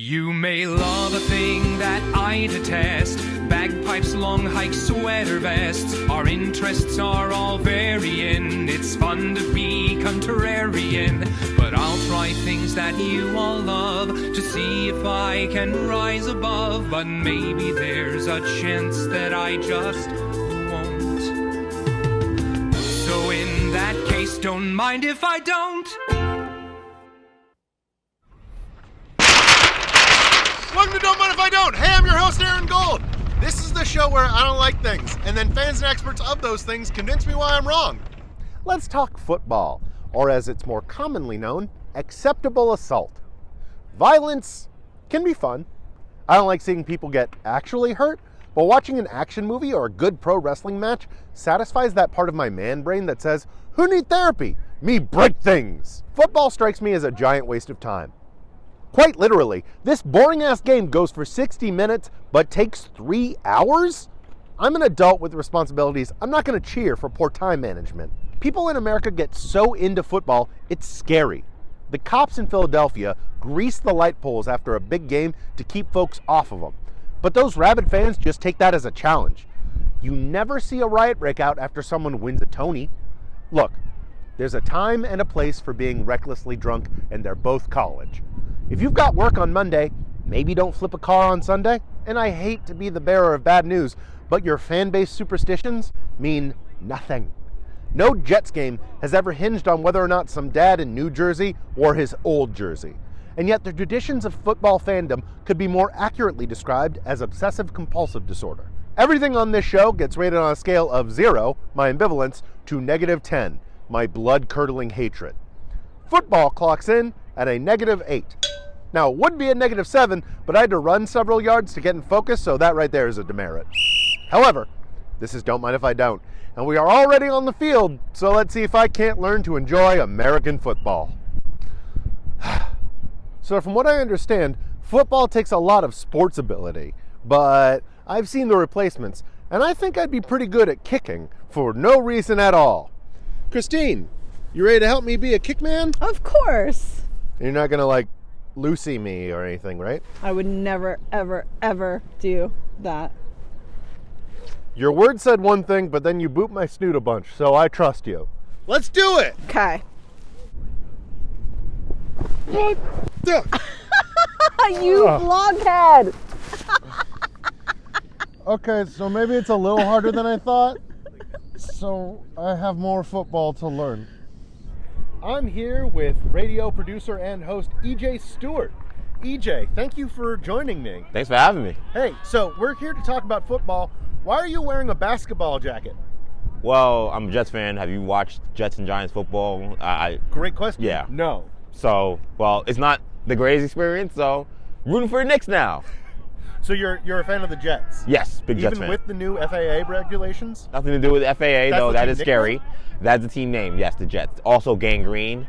You may love a thing that I detest, bagpipes, long hikes, sweater vests. Our interests are all varying, it's fun to be contrarian. But I'll try things that you all love, to see if I can rise above. But maybe there's a chance that I just won't. So in that case, don't mind if I don't. Welcome to Don't Mind If I Don't. Hey, I'm your host, Aaron Gold. This is the show where I don't like things, and then fans and experts of those things convince me why I'm wrong. Let's talk football, or as it's more commonly known, acceptable assault. Violence can be fun. I don't like seeing people get actually hurt, but watching an action movie or a good pro wrestling match satisfies that part of my man brain that says, who need therapy? Me break things. Football strikes me as a giant waste of time. Quite literally, this boring-ass game goes for 60 minutes, but takes 3 hours? I'm an adult with responsibilities. I'm not going to cheer for poor time management. People in America get so into football, it's scary. The cops in Philadelphia grease the light poles after a big game to keep folks off of them. But those rabid fans just take that as a challenge. You never see a riot break out after someone wins a Tony. Look, there's a time and a place for being recklessly drunk, and they're both college. If you've got work on Monday, maybe don't flip a car on Sunday. And I hate to be the bearer of bad news, but your fan-based superstitions mean nothing. No Jets game has ever hinged on whether or not some dad in New Jersey wore his old jersey. And yet the traditions of football fandom could be more accurately described as obsessive-compulsive disorder. Everything on this show gets rated on a scale of 0, my ambivalence, to -10, my blood-curdling hatred. Football clocks in at a -8. Now, it would be a -7, but I had to run several yards to get in focus, so that right there is a demerit. However, this is Don't Mind If I Don't, and we are already on the field, so let's see if I can't learn to enjoy American football. So from what I understand, football takes a lot of sports ability, but I've seen the replacements, and I think I'd be pretty good at kicking for no reason at all. Christine, you ready to help me be a kickman? Of course. You're not gonna, like, Lucy me or anything, right? I would never, ever, ever do that. Your word said one thing, but then you boot my snoot a bunch, so I trust you. Let's do it! Okay. You blockhead! Okay, so maybe it's a little harder than I thought. So I have more football to learn. I'm here with radio producer and host EJ Stewart. EJ, thank you for joining me. Thanks for having me. Hey, so we're here to talk about football. Why are you wearing a basketball jacket? Well, I'm a Jets fan. Have you watched Jets and Giants football? Great question. Yeah. No. So, well, it's not the greatest experience, so rooting for the Knicks now. So you're a fan of the Jets? Yes, big Jets fan. Even with the new FAA regulations? Nothing to do with the FAA, though. That is scary. Nickname? That's the team name, yes, the Jets. Also gangrene.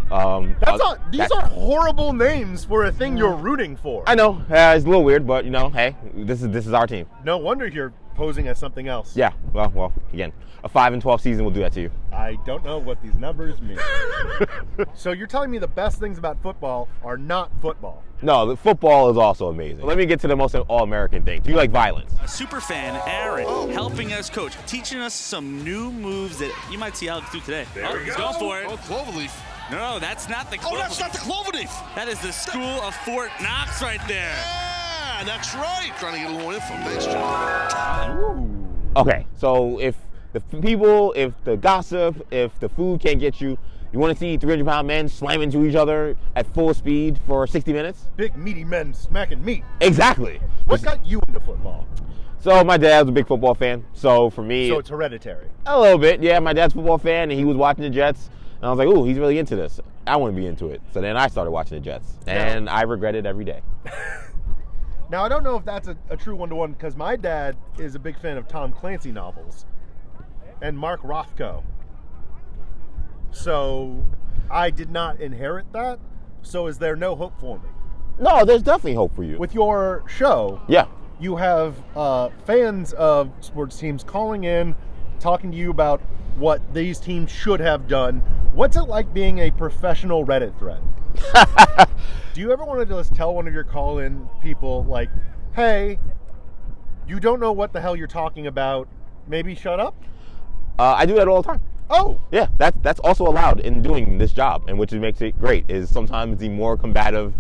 These are horrible names for a thing you're rooting for. I know. It's a little weird, but, you know, hey, this is our team. No wonder you're posing as something else. Yeah, well, again, a 5-12 season will do that to you. I don't know what these numbers mean. So you're telling me the best things about football are not football? No, the football is also amazing. Let me get to the most all-American thing. Do you like violence? A super fan, Aaron, helping us coach, teaching us some new moves that you might see Alex do today. He's going for it. Oh, cloverleaf. No, that's not the cloverleaf. Oh, that's not the cloverleaf. That is the School of Fort Knox right there. Yeah, that's right. Trying to get a little info. Thanks, John. Okay, so if the gossip, if the food can't get you, you want to see 300-pound men slam into each other at full speed for 60 minutes? Big meaty men smacking meat. Exactly. What got you into football? So my dad's a big football fan. So for me, So it's hereditary. A little bit, yeah. My dad's a football fan, and he was watching the Jets, and I was like, "Ooh, he's really into this. I want to be into it." So then I started watching the Jets, and I regret it every day. Now I don't know if that's a true one-to-one because my dad is a big fan of Tom Clancy novels and Mark Rothko. So I did not inherit that. So is there no hope for me? No, there's definitely hope for you. With your show, Yeah. you have fans of sports teams calling in, talking to you about what these teams should have done. What's it like being a professional Reddit thread? Do you ever want to just tell one of your call-in people, like, hey, you don't know what the hell you're talking about, maybe shut up? I do that all the time. Oh! Yeah, that's also allowed in doing this job, and which makes it great, is sometimes the more combative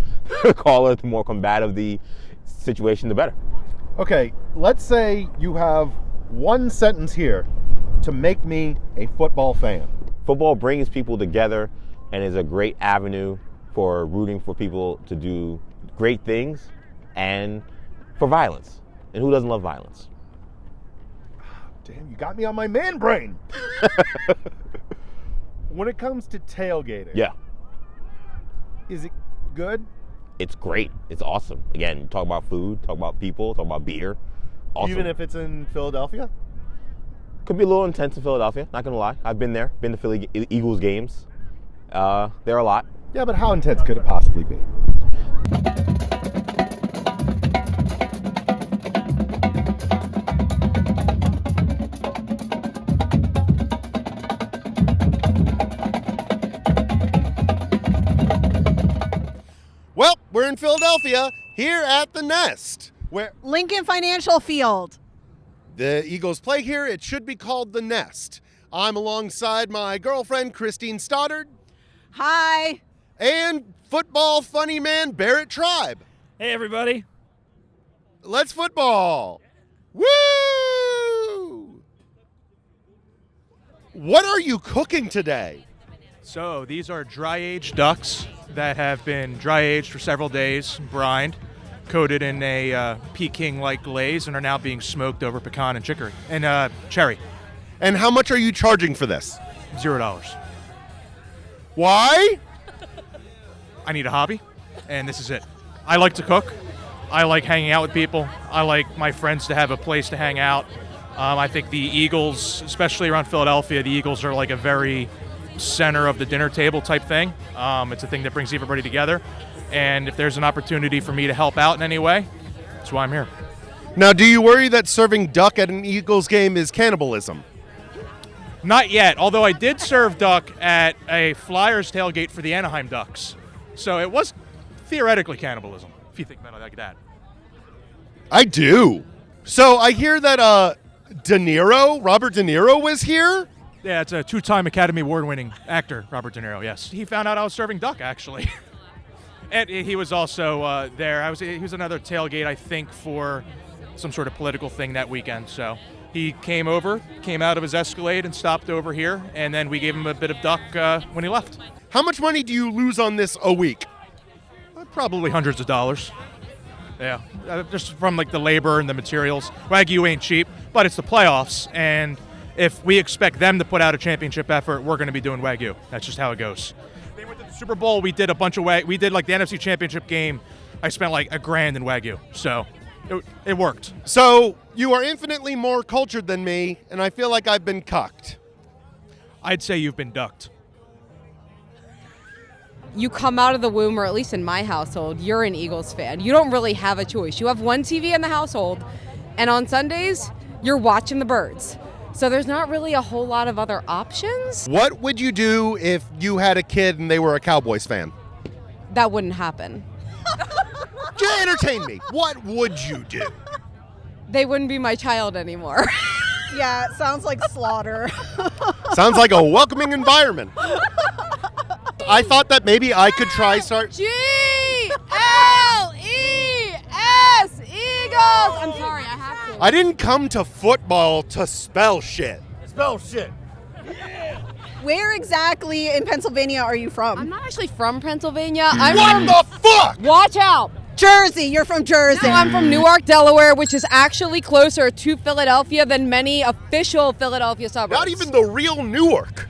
caller, the more combative the situation, the better. Okay, let's say you have one sentence here to make me a football fan. Football brings people together and is a great avenue for rooting for people to do great things and for violence. And who doesn't love violence? Damn, you got me on my man brain. When it comes to tailgating, Yeah, is it good? it's great. It's awesome. Again, talk about food, talk about people, talk about beer. Awesome. Even if it's in Philadelphia? Could be a little intense in Philadelphia, not gonna lie. I've been there, been to Philly Eagles games. They're a lot. Yeah, but how intense could it possibly be? Well, we're in Philadelphia, here at the Nest, where Lincoln Financial Field. the Eagles play here. It should be called the Nest. I'm alongside my girlfriend, Christine Stoddard, Hi. and football funny man, Barrett Tribe. Hey, everybody. Let's football. Woo! What are you cooking today? So these are dry-aged ducks that have been dry-aged for several days, brined, coated in a Peking-like glaze, and are now being smoked over pecan and chicory and cherry. And how much are you charging for this? $0. Why? I need a hobby, and this is it. I like to cook. I like hanging out with people. I like my friends to have a place to hang out. I think the Eagles, especially around Philadelphia, the Eagles are like a very center of the dinner table type thing. It's a thing that brings everybody together. And if there's an opportunity for me to help out in any way, that's why I'm here. Now, do you worry that serving duck at an Eagles game is cannibalism? Not yet, although I did serve duck at a Flyers tailgate for the Anaheim Ducks. So it was theoretically cannibalism, if you think about it like that. I do. So I hear that Robert De Niro was here? Yeah, it's a two-time Academy Award-winning actor, Robert De Niro, yes. He found out I was serving duck, actually. And he was also there. He was another tailgate, I think, for some sort of political thing that weekend. So he came out of his Escalade and stopped over here, and then we gave him a bit of duck when he left. How much money do you lose on this a week? Probably hundreds of dollars. Yeah, just from like the labor and the materials. Wagyu ain't cheap, but it's the playoffs, and if we expect them to put out a championship effort, we're going to be doing Wagyu. That's just how it goes. They went to the Super Bowl. We did a bunch of we did like the NFC Championship game. I spent like $1,000 in Wagyu, so it worked. So you are infinitely more cultured than me, and I feel like I've been cucked. I'd say you've been ducked. You come out of the womb, or at least in my household, you're an Eagles fan. You don't really have a choice. You have one TV in the household, and on Sundays, you're watching the birds. So there's not really a whole lot of other options. What would you do if you had a kid and they were a Cowboys fan? That wouldn't happen. Just entertain me. What would you do? They wouldn't be my child anymore. Yeah, it sounds like slaughter. Sounds like a welcoming environment. I thought that maybe I could try start. G-L-E-S, Eagles! I'm sorry, I have to. I didn't come to football to spell shit. Spell shit. Where exactly in Pennsylvania are you from? I'm not actually from Pennsylvania. What the fuck? Watch out! Jersey. You're from Jersey. No, I'm from Newark, Delaware, which is actually closer to Philadelphia than many official Philadelphia suburbs. Not even the real Newark.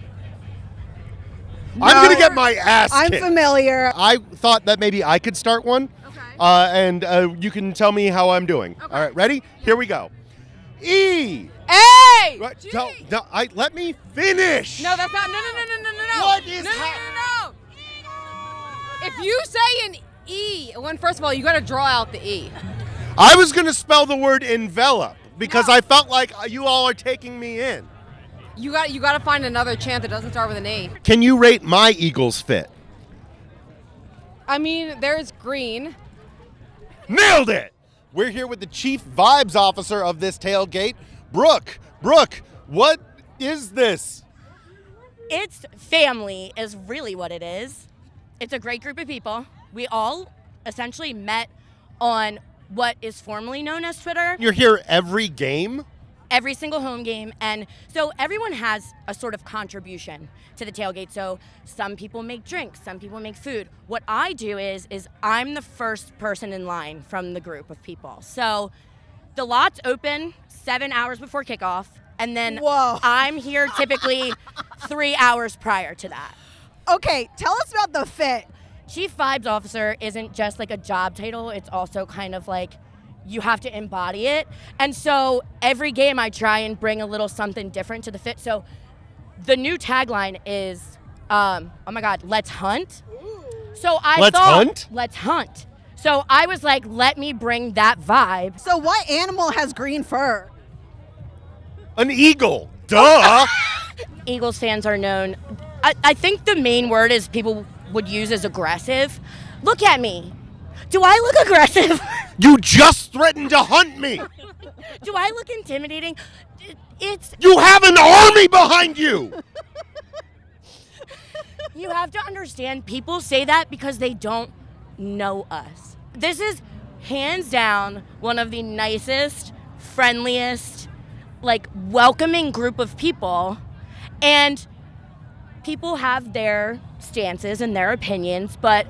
I'm going to get my ass I'm kicked. familiar. I thought that maybe I could start one. Okay. And you can tell me how I'm doing. Okay. All right, ready? Here we go. E. Hey! Right, G. no, let me finish. No, that's not. No. What is no. If you say an E, first of all, you got to draw out the E. I was going to spell the word envelop because I felt like you all are taking me in. You got to find another chant that doesn't start with an E. Can you rate my Eagles fit? I mean, there's green. Nailed it! We're here with the chief vibes officer of this tailgate, Brooke. Brooke, what is this? It's family is really what it is. It's a great group of people. We all essentially met on what is formerly known as Twitter. You're here every game? Every single home game, and so everyone has a sort of contribution to the tailgate. So some people make drinks, some people make food. What I do is I'm the first person in line from the group of people. So the lot's open 7 hours before kickoff, and then I'm here typically 3 hours prior to that. Okay, tell us about the fit. Chief Vibes Officer isn't just like a job title, it's also kind of like you have to embody it. And so every game I try and bring a little something different to the fit. So the new tagline is, oh my God, let's hunt. So I thought, let's hunt. So I was like, let me bring that vibe. So what animal has green fur? An eagle. Duh. Eagles fans are known, I think the main word is people would use as aggressive. Look at me. Do I look aggressive? You just threatened to hunt me. Do I look intimidating? You have an army behind you. You have to understand, people say that because they don't know us. This is hands down one of the nicest, friendliest, like welcoming group of people. And people have their stances and their opinions, but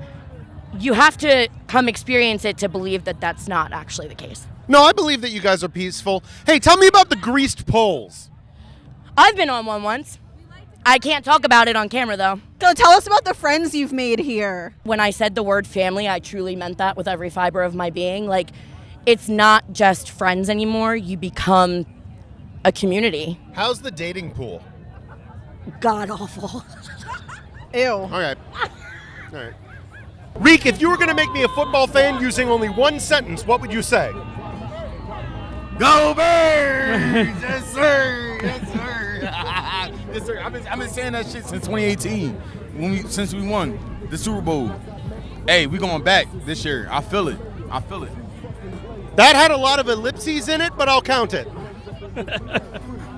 you have to come experience it to believe that that's not actually the case. No, I believe that you guys are peaceful. Hey, tell me about the greased poles. I've been on one once. I can't talk about it on camera, though. So tell us about the friends you've made here. When I said the word family, I truly meant that with every fiber of my being. Like, it's not just friends anymore. You become a community. How's the dating pool? God awful. Ew. All right. Reek, if you were going to make me a football fan using only one sentence, what would you say? Go Birds! Yes, sir. Yes, sir. Yes, sir. I've been saying that shit since 2018, since we won the Super Bowl. Hey, we going back this year. I feel it. That had a lot of ellipses in it, but I'll count it. Go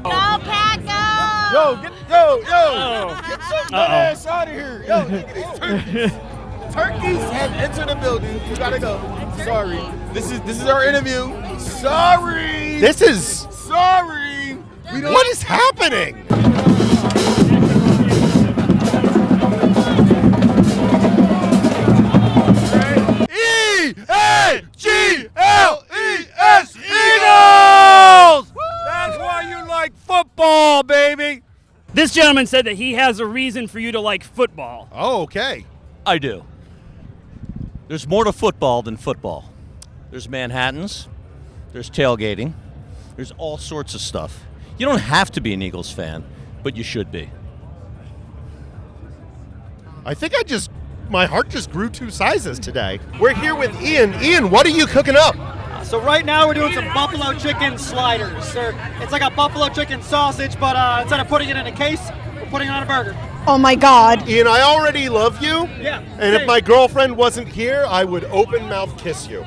Packers! Yo, get your ass out of here. Yo, look at these turkeys. Turkeys have entered the building. You gotta go. Sorry. This is our interview. Sorry. Sorry. What is happening? E-A-G-L-E-S Eagles! That's why you like football, baby. This gentleman said that he has a reason for you to like football. Oh, okay. I do. There's more to football than football. There's Manhattans, there's tailgating, there's all sorts of stuff. You don't have to be an Eagles fan, but you should be. I think my heart just grew 2 sizes today. We're here with Ian. Ian, what are you cooking up? So right now we're doing some buffalo chicken sliders. It's like a buffalo chicken sausage, but instead of putting it in a case, we're putting it on a burger. Oh my God. Ian, I already love you. Yeah. And if my girlfriend wasn't here, I would open mouth kiss you.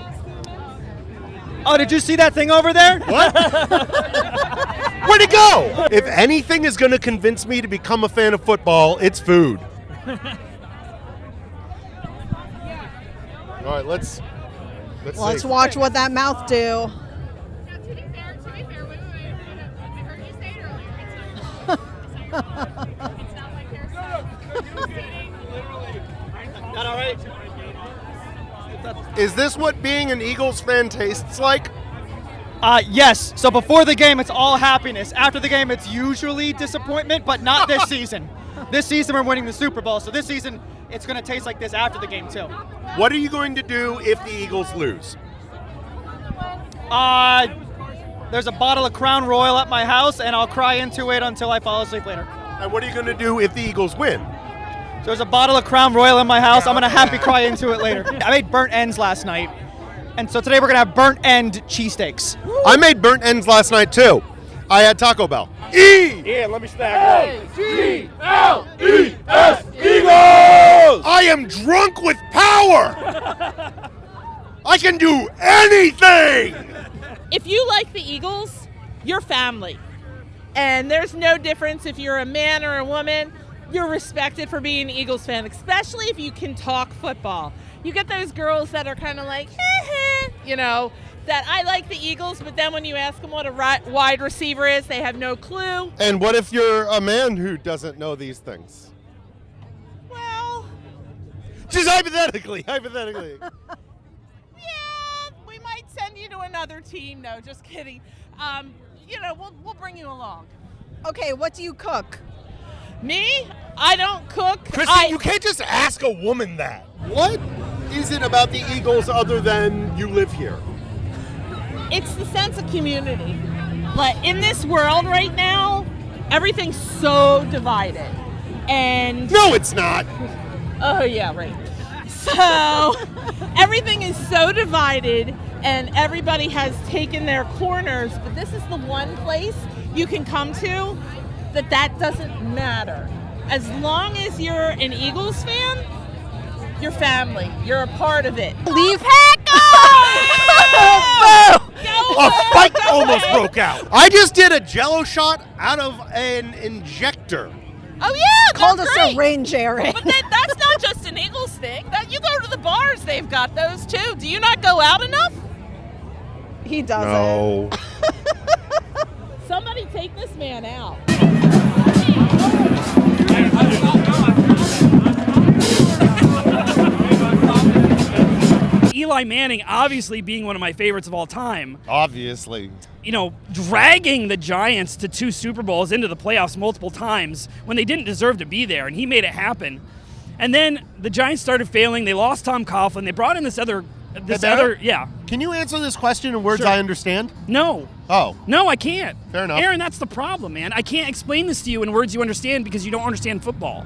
Oh, did you see that thing over there? What? Where'd it go? If anything is going to convince me to become a fan of football, it's food. All right, let's watch what that mouth do. That all right? Is this what being an Eagles fan tastes like? Yes. So before the game, it's all happiness. After the game, it's usually disappointment, but not this season. This season, we're winning the Super Bowl. So this season, it's going to taste like this after the game, too. What are you going to do if the Eagles lose? There's a bottle of Crown Royal at my house, and I'll cry into it until I fall asleep later. And what are you going to do if the Eagles win? There's a bottle of Crown Royal in my house. I'm going to happy cry into it later. I made burnt ends last night, and so today we're going to have burnt end cheesesteaks. I made burnt ends last night, too. I had Taco Bell. Yeah, let me stack up. A-G-L-E-S, Eagles! I am drunk with power! I can do anything! If you like the Eagles, you're family. And there's no difference if you're a man or a woman. You're respected for being an Eagles fan, especially if you can talk football. You get those girls that are kind of like, that I like the Eagles, but then when you ask them what a wide receiver is, they have no clue. And what if you're a man who doesn't know these things? Well, just hypothetically. Yeah, we might send you to another team. No, just kidding. We'll bring you along. Okay, what do you cook? Me? I don't cook. Christine, you can't just ask a woman that. What is it about the Eagles other than you live here? It's the sense of community. Like in this world right now, everything's so divided. And no, it's not. Oh yeah, right. So everything is so divided and everybody has taken their corners, but this is the one place you can come to that doesn't matter. As long as you're an Eagles fan, you're family. You're a part of it. Leave A fight almost broke out. I just did a Jello shot out of an injector. Oh yeah, called that's a great. syringe, Aaron. But that's not just an Eagles thing. That you go to the bars, they've got those too. Do you not go out enough? He doesn't. No. Somebody take this man out. Eli Manning obviously being one of my favorites of all time. Obviously. Dragging the Giants to 2 Super Bowls into the playoffs multiple times when they didn't deserve to be there, and he made it happen. And then the Giants started failing. They lost Tom Coughlin. They brought in this other. Can you answer this question in words Sure. I understand? No. Oh. No, I can't. Fair enough. Aaron, that's the problem, man. I can't explain this to you in words you understand because you don't understand football.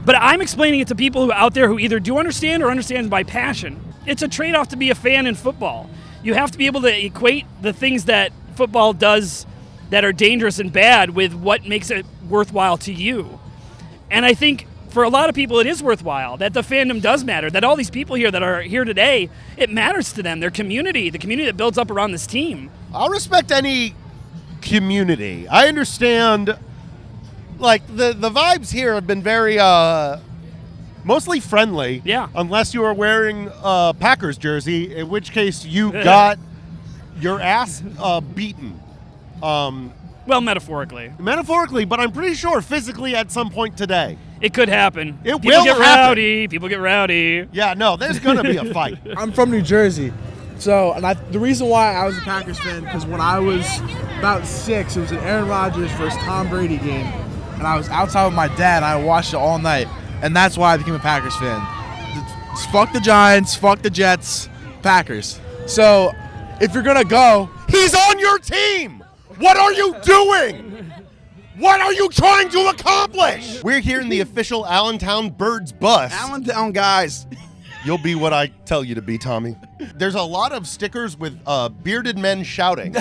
But I'm explaining it to people who out there who either do understand or understand by passion. It's a trade-off to be a fan in football. You have to be able to equate the things that football does that are dangerous and bad with what makes it worthwhile to you. And I think for a lot of people it is worthwhile, that the fandom does matter, that all these people here that are here today, it matters to them, their community, the community that builds up around this team. I'll respect any community. I understand, like, the vibes here have been very, mostly friendly. Yeah. Unless you are wearing a Packers jersey, in which case you got your ass beaten. Well, metaphorically. Metaphorically, but I'm pretty sure physically at some point today. It could happen. It People will get happen. rowdy. People get rowdy. Yeah, no, there's going to be a fight. I'm from New Jersey. So, the reason why I was a Packers fan, because when I was about 6, it was an Aaron Rodgers versus Tom Brady game. And I was outside with my dad, and I watched it all night. And that's why I became a Packers fan. Fuck the Giants, fuck the Jets, Packers. So, if you're going to go... He's on your team! What are you doing? What are you trying to accomplish? We're here in the official Allentown Birds bus. Allentown guys. You'll be what I tell you to be, Tommy. There's a lot of stickers with bearded men shouting.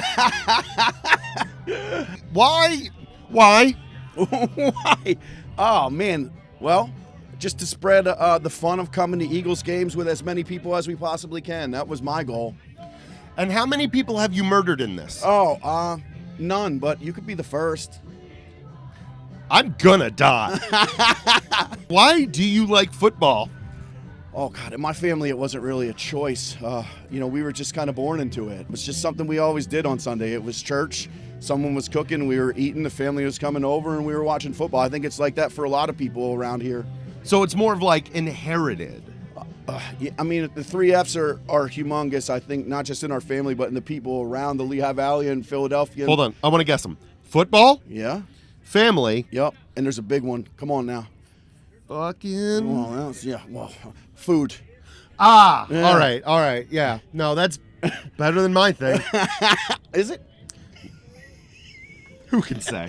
Why? Why? Oh, man. Well, just to spread the fun of coming to Eagles games with as many people as we possibly can. That was my goal. And how many people have you murdered in this? Oh, none, but you could be the first. I'm gonna die. Why do you like football? Oh, God, in my family, it wasn't really a choice. We were just kind of born into it. It was just something we always did on Sunday. It was church. Someone was cooking, we were eating, the family was coming over, and we were watching football. I think it's like that for a lot of people around here. So it's more of like inherited. Yeah, I mean, the 3 Fs are humongous, I think, not just in our family, but in the people around the Lehigh Valley and Philadelphia. Hold on, I want to guess them. Football? Yeah. Family? Yep, and there's a big one. Come on now. Fucking... food. Ah, Yeah. all right, yeah. No, that's better than my thing. Is it? Who can say?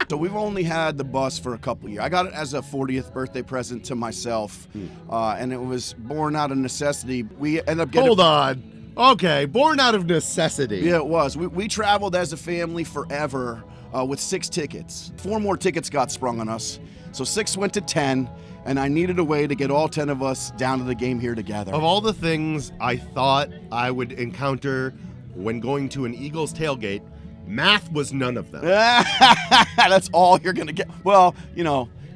So we've only had the bus for a couple years. I got it as a 40th birthday present to myself, and it was born out of necessity. We ended up getting... Hold on. Okay, born out of necessity. Yeah, it was. We traveled as a family forever with 6 tickets. 4 more tickets got sprung on us, so 6 went to 10, and I needed a way to get all 10 of us down to the game here together. Of all the things I thought I would encounter when going to an Eagles tailgate, math was none of them. That's all you're going to get. Well,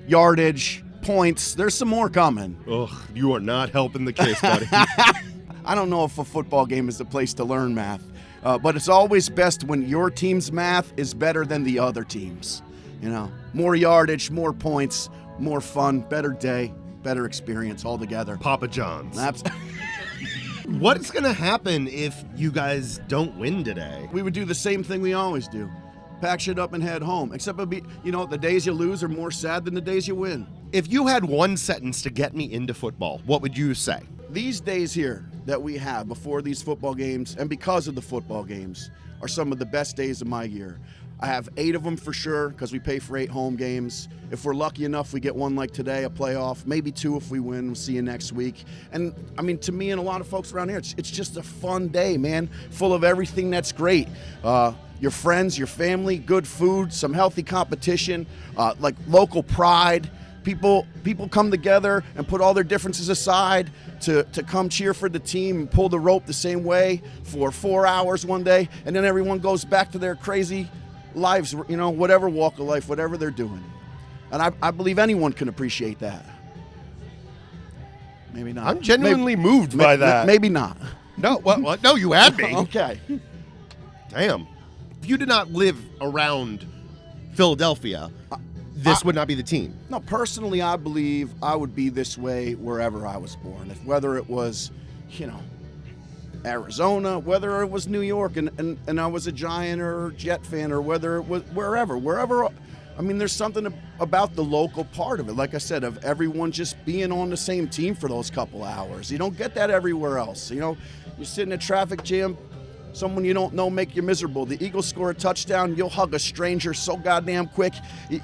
yardage, points, there's some more coming. Ugh, you are not helping the case, buddy. I don't know if a football game is the place to learn math, but it's always best when your team's math is better than the other team's. More yardage, more points, more fun, better day, better experience altogether. Papa John's. What's going to happen if you guys don't win today? We would do the same thing we always do. Pack shit up and head home. Except it'll be, the days you lose are more sad than the days you win. If you had one sentence to get me into football, what would you say? These days here that we have before these football games and because of the football games are some of the best days of my year. I have 8 of them for sure because we pay for 8 home games. If we're lucky enough, we get one like today, a playoff, maybe 2 if we win. We'll see you next week. And to me and a lot of folks around here, it's just a fun day, man, full of everything that's great. Your friends, your family, good food, some healthy competition, like local pride. People come together and put all their differences aside to come cheer for the team and pull the rope the same way for 4 hours one day, and then everyone goes back to their crazy lives, whatever walk of life, whatever they're doing. And I believe anyone can appreciate that. Maybe not. I'm genuinely moved by that. Maybe not. No, well, no, you had me. Okay. Damn. If you did not live around Philadelphia, this would not be the team. No, personally, I believe I would be this way wherever I was born. Whether it was, Arizona, whether it was New York and I was a Giant or Jet fan, or whether it was wherever. There's something about the local part of it. Like I said, of everyone just being on the same team for those couple hours. You don't get that everywhere else. You sit in a traffic jam, someone you don't know make you miserable. The Eagles score a touchdown, you'll hug a stranger so goddamn quick,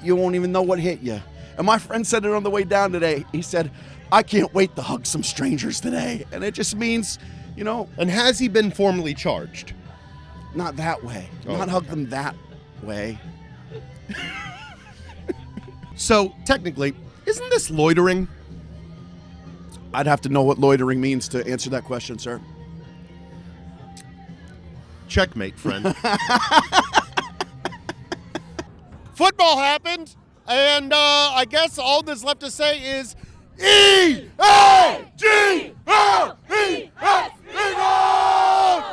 you won't even know what hit you. And my friend said it on the way down today. He said, I can't wait to hug some strangers today. And it just means, And has he been formally charged? Not that way. Not hug them that way. So, technically, isn't this loitering? I'd have to know what loitering means to answer that question, sir. Checkmate, friend. Football happened, and I guess all that's left to say is E-A-G-L-E-S, Eagles!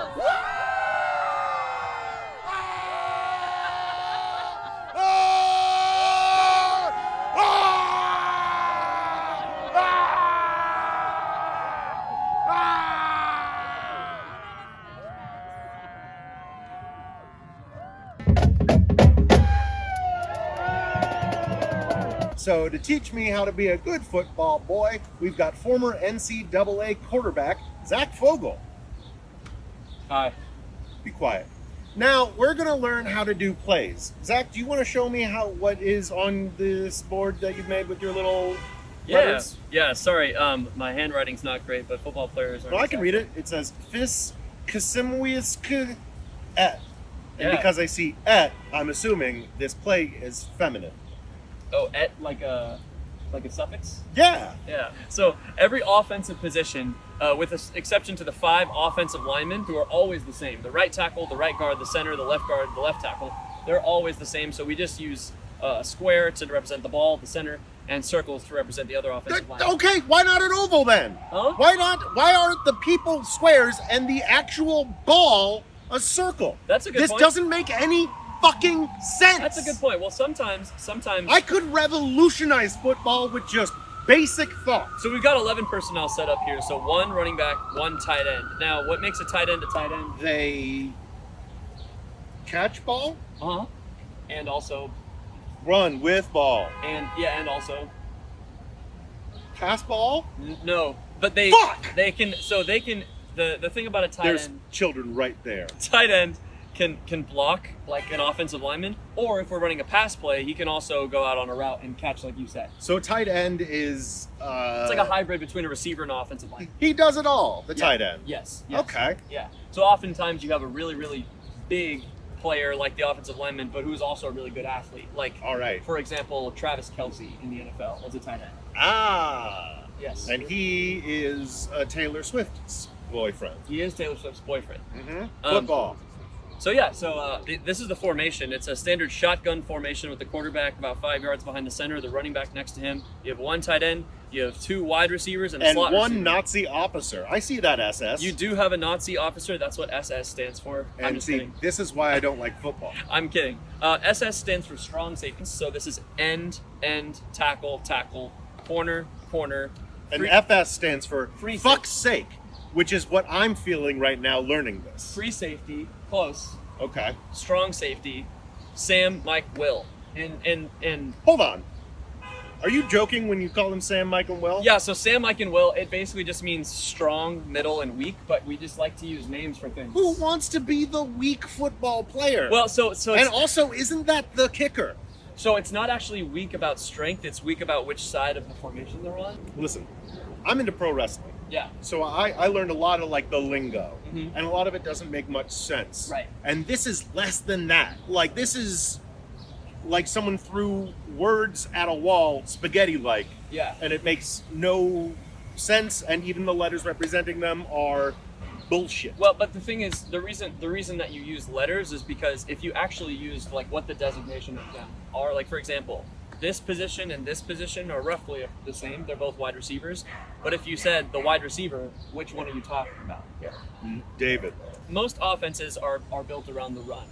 So to teach me how to be a good football boy, we've got former NCAA quarterback Zach Fogel. Hi. Be quiet. Now we're gonna learn how to do plays. Zach, do you want to show me what is on this board that you've made with your little letters? Yeah. Sorry, my handwriting's not great, but football players aren't. Well, I can read it. It says Fis Kasimwisk et. And because I see et, I'm assuming this play is feminine. Oh, et like a suffix? Yeah. Yeah. So every offensive position, with the exception to the 5 offensive linemen, who are always the same. The right tackle, the right guard, the center, the left guard, the left tackle. They're always the same. So we just use a square to represent the ball, the center, and circles to represent the other offensive line. Okay, why not an oval then? Huh? Why aren't the people squares and the actual ball a circle? That's a good point. This doesn't make any fucking sense. That's a good point. Well, sometimes I could revolutionize football with just basic thought. So we've got 11 personnel set up here. So 1 running back, 1 tight end. Now, what makes a tight end a tight end? They catch ball? Uh-huh. And also run with ball. And also pass ball? No, but they can the thing about a tight end. There's children right there. Tight end can block like an offensive lineman, or if we're running a pass play, he can also go out on a route and catch like you said. So tight end is it's like a hybrid between a receiver and an offensive lineman. He does it all, tight end. Yes. Okay. Yeah. So oftentimes you have a really, really big player like the offensive lineman, but who's also a really good athlete. Like, all right, for example, Travis Kelce in the NFL as a tight end. Ah, yes, and he is Taylor Swift's boyfriend. He is Taylor Swift's boyfriend. Football. This is the formation. It's a standard shotgun formation with the quarterback about 5 yards behind the center, the running back next to him. You have one tight end, you have two wide receivers, and a slot one receiver. Nazi officer. I see that SS. You do have a Nazi officer. That's what SS stands for. I'm And just see, kidding. this is why I don't like football. I'm kidding. SS stands for strong safety. So this is end, tackle, corner. And FS stands for fuck's sake, which is what I'm feeling right now learning this. Free safety, close. Okay. Strong safety, Sam, Mike, Will. And hold on. Are you joking when you call them Sam, Mike, and Will? Yeah, so Sam, Mike, and Will, it basically just means strong, middle, and weak, but we just like to use names for things. Who wants to be the weak football player? Well, so and also, isn't that the kicker? So it's not actually weak about strength, it's weak about which side of the formation they're on. Listen, I'm into pro wrestling. Yeah. So I learned a lot of like the lingo, and a lot of it doesn't make much sense. Right. And this is less than that. Like, this is like someone threw words at a wall, spaghetti-like. Yeah. And it makes no sense, and even the letters representing them are bullshit. Well, but the thing is, the reason that you use letters is because if you actually used like what the designation of them are, like for example, this position and this position are roughly the same. They're both wide receivers. But if you said the wide receiver, which one are you talking about? Yeah. David. Most offenses are built around the run.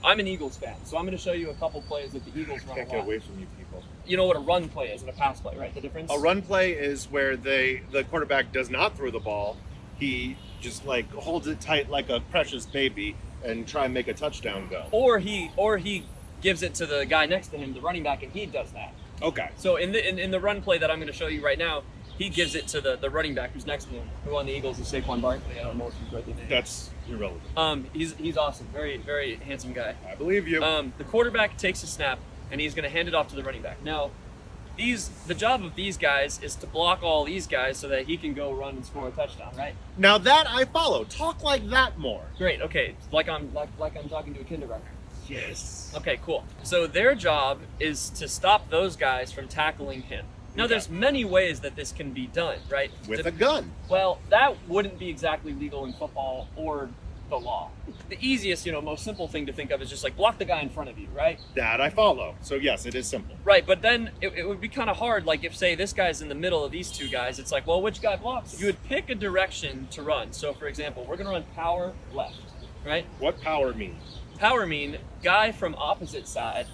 I'm an Eagles fan, so I'm going to show you a couple plays that the Eagles run a lot. Can't get away from you people. You know what a run play is and a pass play, right? The difference? A run play is where the quarterback does not throw the ball. He just like holds it tight like a precious baby and try and make a touchdown go. Or he gives it to the guy next to him, the running back, and he does that. Okay. So in the run play that I'm going to show you right now, he gives it to the running back who's next to him, who on the Eagles is Saquon Barkley. I don't know if you've read the name. That's irrelevant. He's awesome. Very, very handsome guy. I believe you. The quarterback takes a snap, and he's going to hand it off to the running back. Now, the job of these guys is to block all these guys so that he can go run and score a touchdown, right? Now that I follow. Talk like that more. Great. Okay. Like I'm talking to a kindergartner. Yes. Okay, cool. So their job is to stop those guys from tackling him. Now, there's many ways that this can be done, right? With a gun. Well, that wouldn't be exactly legal in football or the law. The easiest, most simple thing to think of is just like block the guy in front of you, right? That I follow. So yes, it is simple. Right, but then it would be kind of hard. Like if, say, this guy's in the middle of these two guys, it's like, well, which guy blocks? You would pick a direction to run. So, for example, we're going to run power left, right? What power mean? Power mean guy from opposite side,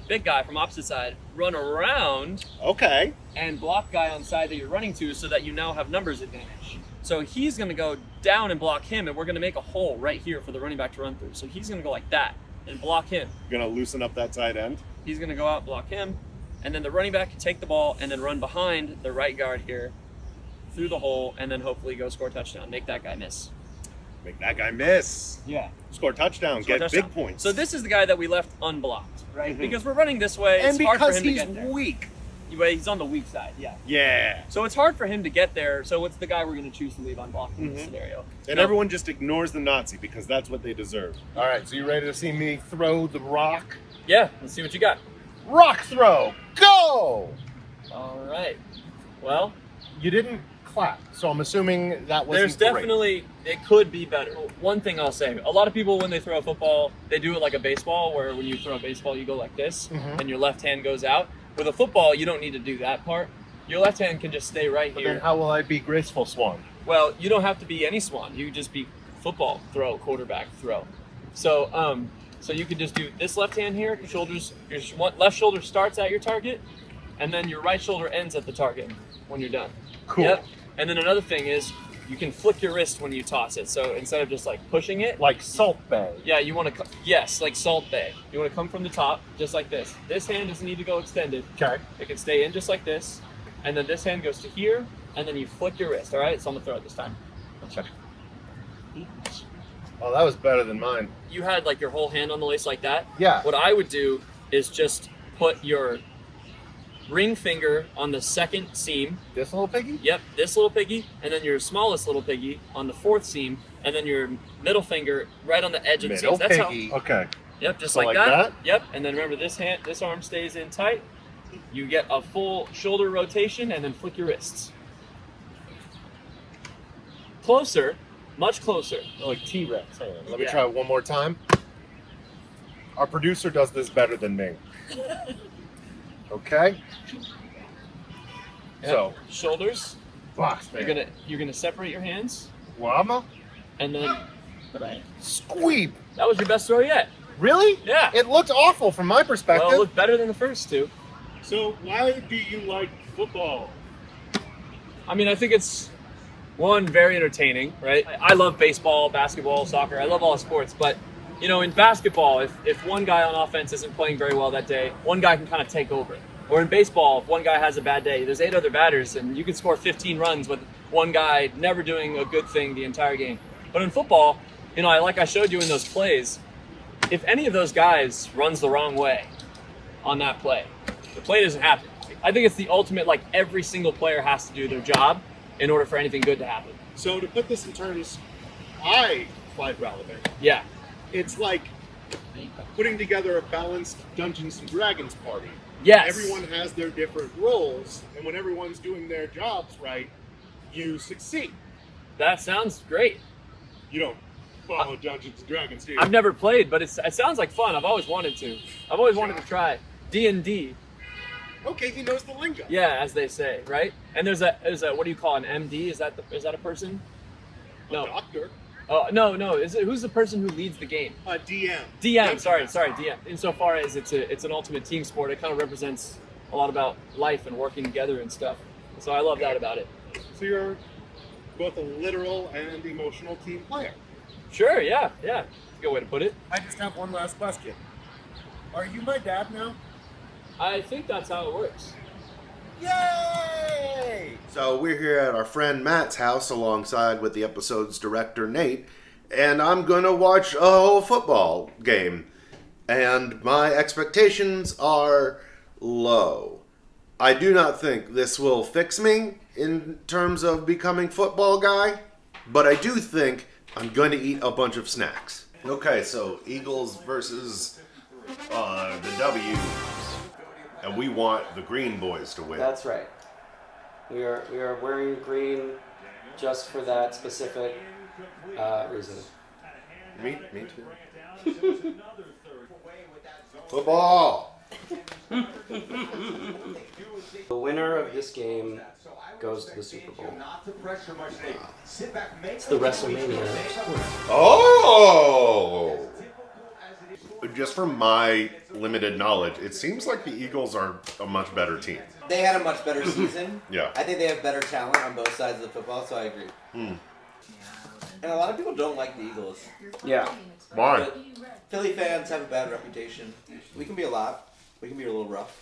big guy from opposite side, run around. Okay. And block guy on side that you're running to so that you now have numbers advantage. So he's going to go down and block him, and we're going to make a hole right here for the running back to run through. So he's going to go like that and block him. You're going to loosen up that tight end? He's going to go out, block him, and then the running back can take the ball and then run behind the right guard here through the hole and then hopefully go score a touchdown. Make that guy miss. Make that guy miss. Yeah. Score touchdown. Get touchdown. Big points. So this is the guy that we left unblocked, right? Because we're running this way. And it's hard for because him to he's get there. weak. He's on the weak side, yeah. Yeah. So it's hard for him to get there. So it's the guy we're going to choose to leave unblocked in this scenario. And everyone just ignores the Nazi because that's what they deserve. All right, so you ready to see me throw the rock? Yeah, let's see what you got. Rock throw, go! All right. Well, you didn't clap, so I'm assuming that wasn't there's definitely, it could be better. One thing I'll say, a lot of people when they throw a football, they do it like a baseball, where when you throw a baseball, you go like this, and your left hand goes out. With a football, you don't need to do that part. Your left hand can just stay right here. Then how will I be graceful swan? Well, you don't have to be any swan. You just be football, throw, quarterback, throw. So, so you can just do this left hand here. Your left shoulder starts at your target, and then your right shoulder ends at the target when you're done. Cool. Yep. And then another thing is, you can flick your wrist when you toss it. So instead of just like pushing it, like Salt Bay. Yeah, you want to. Yes, like Salt Bay. You want to come from the top, just like this. This hand doesn't need to go extended. Okay. It can stay in just like this, and then this hand goes to here, and then you flick your wrist. All right. So I'm gonna throw it this time. Let's check. Oh, that was better than mine. You had like your whole hand on the lace like that. Yeah. What I would do is just put your ring finger on the second seam. This little piggy? Yep, this little piggy, and then your smallest little piggy on the fourth seam, and then your middle finger right on the edge of the seam. That's how. Okay. Yep, just So like like that. that? Yep, and then remember this arm stays in tight. You get a full shoulder rotation, and then flick your wrists. Closer, much closer. Like T-Rex. Hang on, let me Yeah. try it one more time. Our producer does this better than me. Okay. Yep. So shoulders. box, man. You're gonna separate your hands. Llama. And then Squeeb. That was your best throw yet. Really? Yeah. It looked awful from my perspective. Well, it looked better than the first two. So why do you like football? I mean, I think it's one, very entertaining, right? I love baseball, basketball, soccer. I love all sports, but you know, in basketball, if one guy on offense isn't playing very well that day, one guy can kind of take over. Or in baseball, if one guy has a bad day, there's 8 other batters, and you can score 15 runs with one guy never doing a good thing the entire game. But in football, you know, like I showed you in those plays, if any of those guys runs the wrong way on that play, the play doesn't happen. I think it's the ultimate, like every single player has to do their job in order for anything good to happen. So to put this in terms I find relevant, Yeah. it's like putting together a balanced Dungeons and Dragons party. Yes. Everyone has their different roles, and when everyone's doing their jobs right, you succeed. That sounds great. You don't follow Dungeons and Dragons, do you? I've never played, but it sounds like fun. I've always wanted to. I've always wanted to try D&D. Okay, he knows the lingo. Yeah, as they say, right? And there's a what do you call an MD? Is that a person? No. A doctor. Oh no. Who's the person who leads the game? A DM. DM. Sorry, DM. Insofar as it's an ultimate team sport, it kind of represents a lot about life and working together and stuff. So I love that about it. So you're both a literal and emotional team player. Sure. Yeah. That's a good way to put it. I just have one last question. Are you my dad now? I think that's how it works. Yay! So we're here at our friend Matt's house alongside with the episode's director Nate, and I'm gonna watch a whole football game. And my expectations are low. I do not think this will fix me in terms of becoming football guy, but I do think I'm going to eat a bunch of snacks. Okay, so Eagles versus the W. And we want the green boys to win. That's right. We are wearing green just for that specific reason. Me too. Football! The winner of this game goes to the Super Bowl. It's the WrestleMania. Oh! Just from my limited knowledge, it seems like the Eagles are a much better team. They had a much better season. Yeah. I think they have better talent on both sides of the football, so I agree. And a lot of people don't like the Eagles. Yeah. Why? But Philly fans have a bad reputation. We can be a lot. We can be a little rough.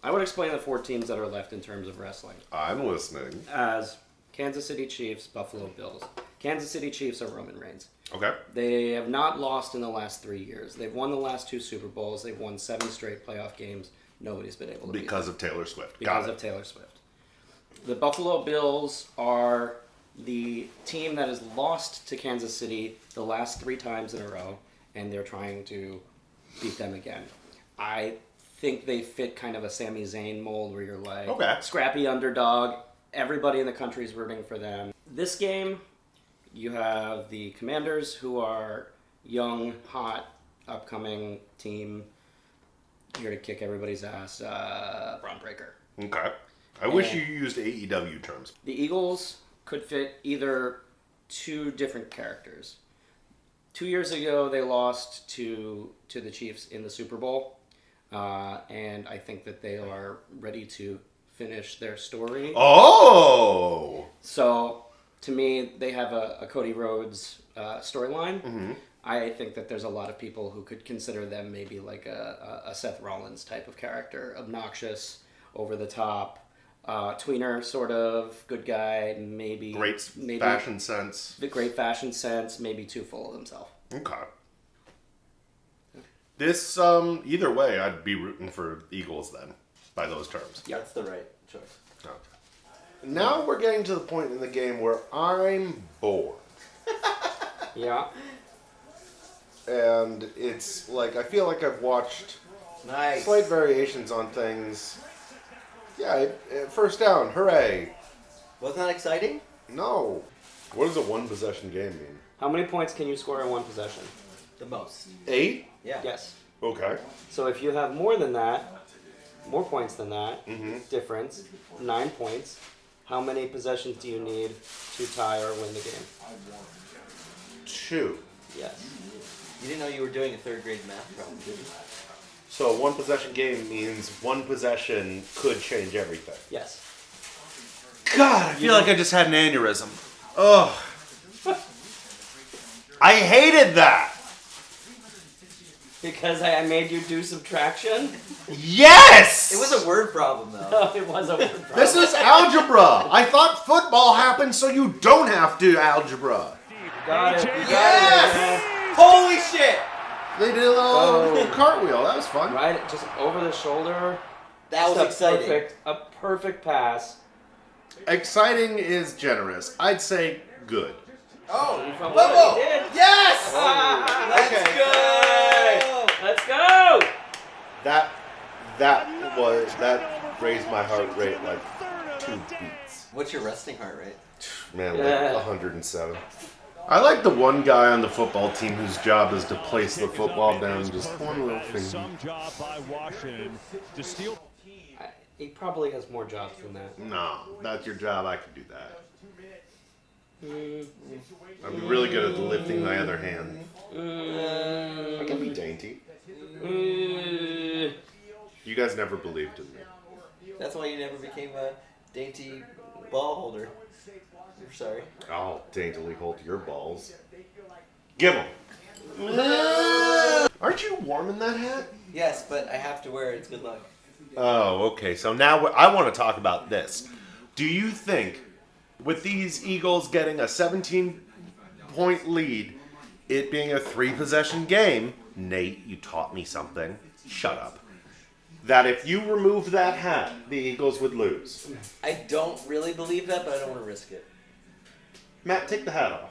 I would explain the 4 teams that are left in terms of wrestling. I'm listening. As Kansas City Chiefs, Buffalo Bills. Kansas City Chiefs are Roman Reigns. Okay. They have not lost in the last 3 years. They've won the last 2 Super Bowls. They've won 7 straight playoff games. Nobody's been able to beat Because them. of Taylor Swift. Because of Taylor Swift. The Buffalo Bills are the team that has lost to Kansas City the last 3 times in a row, and they're trying to beat them again. I think they fit kind of a Sami Zayn mold where you're like, scrappy underdog, everybody in the country is rooting for them. This game, you have the Commanders, who are young, hot, upcoming team, here to kick everybody's ass, Braun Breaker. Okay. I wish you used AEW terms. The Eagles could fit either 2 different characters. 2 years ago, they lost to the Chiefs in the Super Bowl, and I think that they are ready to finish their story. Oh! So, to me, they have a Cody Rhodes storyline. Mm-hmm. I think that there's a lot of people who could consider them maybe like a Seth Rollins type of character. Obnoxious, over the top, tweener sort of, good guy, maybe... Great fashion sense. The great fashion sense, maybe too full of himself. Okay. This, either way, I'd be rooting for Eagles then. by those terms. Yeah, that's the right choice. Okay. Now we're getting to the point in the game where I'm bored. Yeah. And it's like, I feel like I've watched slight variations on things. Yeah, first down, hooray. Wasn't that exciting? No. What does a one possession game mean? How many points can you score in one possession? The most. 8? Yeah. Yes. Okay. So if you have more than that, more points than that, difference, 9 points, how many possessions do you need to tie or win the game? 2. Yes. You didn't know you were doing a third grade math problem, did you? So a one possession game means one possession could change everything. Yes. God, I feel like I just had an aneurysm. Ugh. I hated that. Because I made you do subtraction? Yes! It was a word problem, though. No, it was a word problem. This is algebra. I thought football happened so you don't have to algebra. Got it. Yes! Holy shit! They did a little cartwheel. That was fun. Right, just over the shoulder. That was exciting. A perfect pass. Exciting is generous. I'd say good. Oh, Bubble! Yes! Let's go! That raised my heart rate like 2 beats. What's your resting heart rate? Man, like 107. I like the one guy on the football team whose job is to place the football down just one little thing. Some job by Washington to steal. He probably has more jobs than that. No, that's your job. I could do that. I'm really good at lifting my other hand. I can be dainty. You guys never believed in me. That's why you never became a dainty ball holder. We're sorry. I'll daintily hold your balls. Give them. Aren't you warm in that hat? Yes, but I have to wear it. It's good luck. Oh, okay. So now I want to talk about this. Do you think, with these Eagles getting a 17-point lead, it being a 3-possession game, Nate, you taught me something. Shut up. That if you remove that hat, the Eagles would lose. I don't really believe that, but I don't want to risk it. Matt, take the hat off.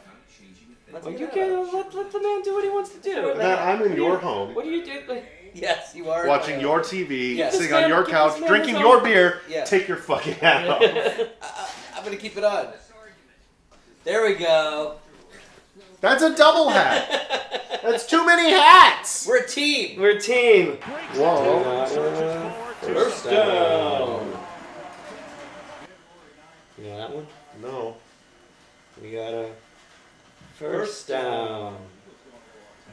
Well, you can let the man do what he wants to do. Matt, I'm in your home. What do you do? Yes, you are. Watching your TV, Yes. sitting on your couch, drinking your beer. Yeah. Take your fucking hat off. I'm going to keep it on. There we go. That's a double hat. That's too many hats. We're a team. We're a team. Whoa. First down. You know that one? No. We got a first down.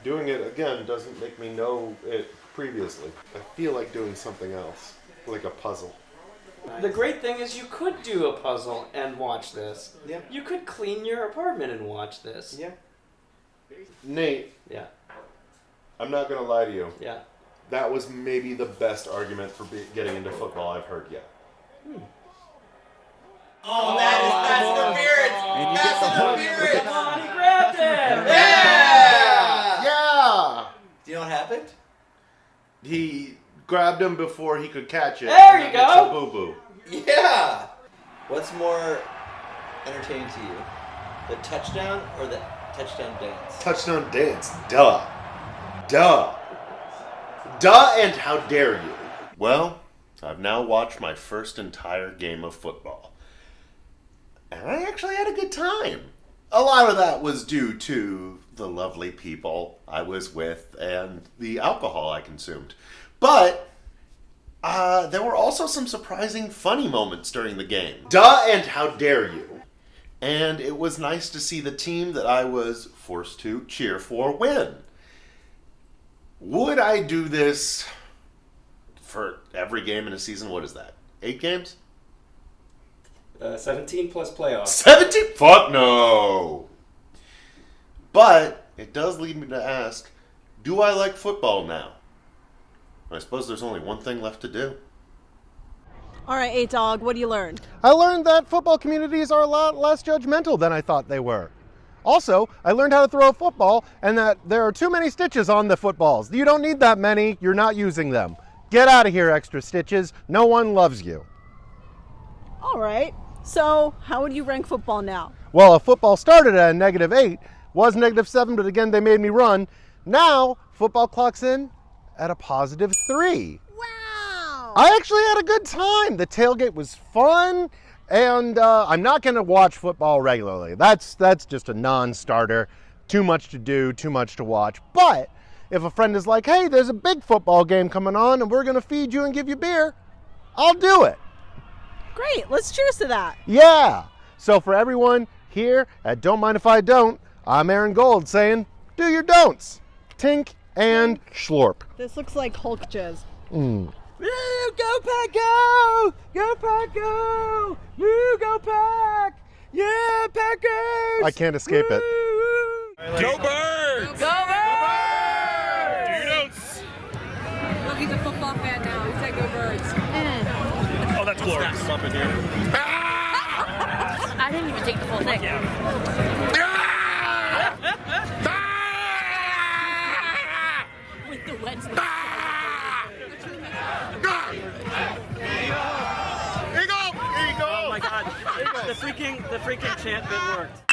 Doing it again doesn't make me know it previously. I feel like doing something else, like a puzzle. The great thing is you could do a puzzle and watch this. Yeah. You could clean your apartment and watch this. Yeah. Nate. Yeah. I'm not going to lie to you. Yeah. That was maybe the best argument for getting into football I've heard yet. Oh, that is pass interference. And you Pass get the interference. Come on, he grabbed him. Yeah. Yeah! Do you know what happened? He grabbed him before he could catch it. There you It's go. a boo-boo. Yeah. What's more entertaining to you, the touchdown or the touchdown dance? Touchdown dance. Duh. Duh. Duh, and how dare you? Well, I've now watched my first entire game of football. And I actually had a good time. A lot of that was due to the lovely people I was with and the alcohol I consumed. But there were also some surprising funny moments during the game. Duh, and how dare you? And it was nice to see the team that I was forced to cheer for win. Would I do this for every game in a season? What is that? 8 games? 17 plus playoffs. 17? Fuck no! But it does lead me to ask, do I like football now? I suppose there's only one thing left to do. All right, 8Dog, what do you learn? I learned that football communities are a lot less judgmental than I thought they were. Also, I learned how to throw a football and that there are too many stitches on the footballs. You don't need that many, you're not using them. Get out of here, Extra Stitches. No one loves you. All right. So, how would you rank football now? Well, if football started at a -8, was -7, but again, they made me run. Now, football clocks in at a +3. Wow! I actually had a good time. The tailgate was fun, and I'm not going to watch football regularly. That's just a non-starter. Too much to do, too much to watch. But if a friend is like, hey, there's a big football game coming on, and we're going to feed you and give you beer, I'll do it. Great. Let's cheers to that. Yeah. So for everyone here at Don't Mind If I Don't, I'm Aaron Gold saying, do your don'ts. Tink and schlorp. This looks like Hulk jizz. Mm. Woo, go Pack, go! Go Pack, go! Woo, go Pack! Yeah, Packers! I can't escape it. Go Birds! Go Birds! Do your notes. Look, he's a football fan now. He said go Birds. Oh, that's glorious. Up in here. I didn't even take the full thing. With the wet stuff. Here you go! Here you go! Oh my god. The freaking chant bit worked.